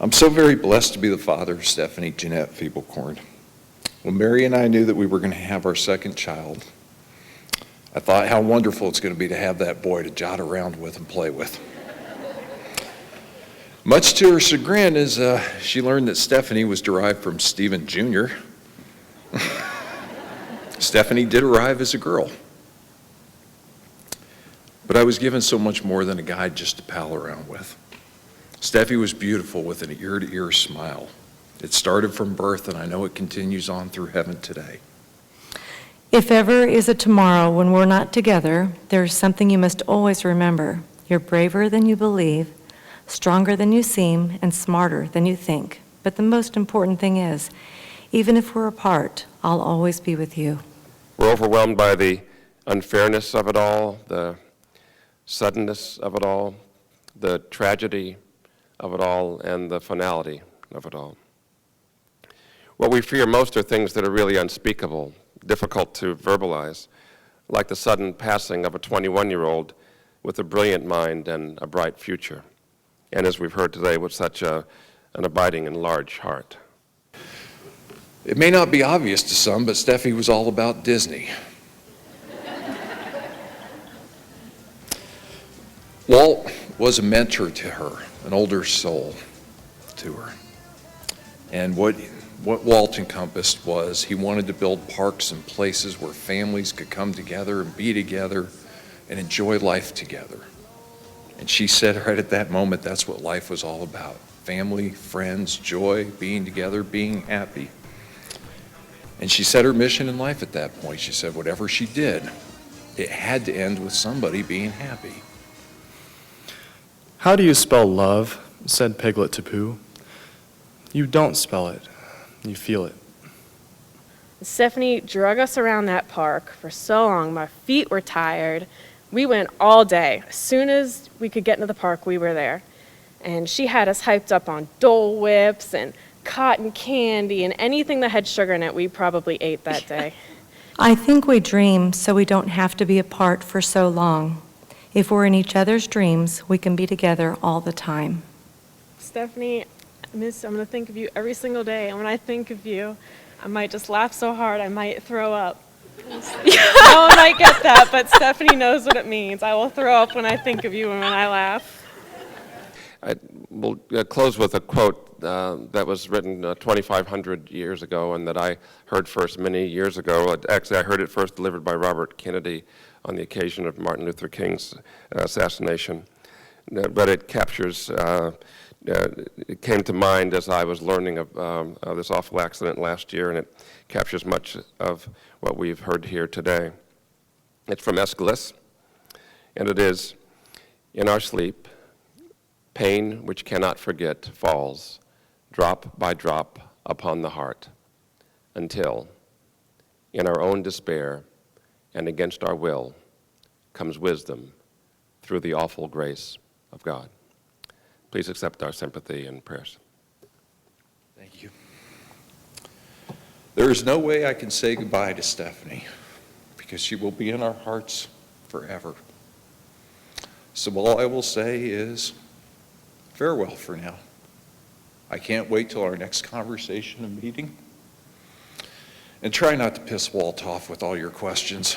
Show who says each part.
Speaker 1: I'm so very blessed to be the father of Stephanie Jeanette FIBELKORN. When Mary and I knew that we were going to have our second child, I thought how wonderful it's going to be to have that boy to jot around with and play with. Much to her chagrin, as she learned that Stephanie was derived from Stephen Jr., Stephanie did arrive as a girl. But I was given so much more than a guide just to pal around with. Steffi was beautiful with an ear-to-ear smile. It started from birth, and I know it continues on through heaven today.
Speaker 2: If ever is a tomorrow when we're not together, there's something you must always remember. You're braver than you believe, stronger than you seem, and smarter than you think. But the most important thing is, even if we're apart, I'll always be with you.
Speaker 3: We're overwhelmed by the unfairness of it all, the suddenness of it all, the tragedy of it all, and the finality of it all. What we fear most are things that are really unspeakable, difficult to verbalize, like the sudden passing of a 21-year-old with a brilliant mind and a bright future, and as we've heard today, with such an abiding and large heart.
Speaker 1: It may not be obvious to some, but Steffi was all about Disney. Walt was a mentor to her, an older soul to her. And what Walt encompassed was he wanted to build parks and places where families could come together and be together and enjoy life together. And she said right at that moment, that's what life was all about. Family, friends, joy, being together, being happy. And she set her mission in life at that point. She said whatever she did, it had to end with somebody being happy.
Speaker 4: "How do you spell love?" said Piglet to Pooh. "You don't spell it, you feel it."
Speaker 5: Stephanie drug us around that park for so long. My feet were tired. We went all day. As soon as we could get into the park, we were there. And she had us hyped up on Dole Whips and cotton candy and anything that had sugar in it, we probably ate that day.
Speaker 2: I think we dream so we don't have to be apart for so long. If we're in each other's dreams, we can be together all the time.
Speaker 5: Stephanie, I'm going to think of you every single day. And when I think of you, I might just laugh so hard I might throw up. No one might get that, but Stephanie knows what it means. I will throw up when I think of you and when I laugh.
Speaker 3: I will close with a quote that was written 2,500 years ago and that I heard first many years ago. Actually, I heard it first delivered by Robert Kennedy on the occasion of Martin Luther King's assassination. But it captures, it came to mind as I was learning of this awful accident last year, and it captures much of what we've heard here today. It's from Aeschylus, and it is, "In our sleep, pain which cannot forget falls, drop by drop, upon the heart, until, in our own despair, and against our will, comes wisdom through the awful grace of God." Please accept our sympathy and prayers.
Speaker 1: Thank you. There is no way I can say goodbye to Stephanie because she will be in our hearts forever. So all I will say is farewell for now. I can't wait till our next conversation and meeting. And try not to piss Walt off with all your questions.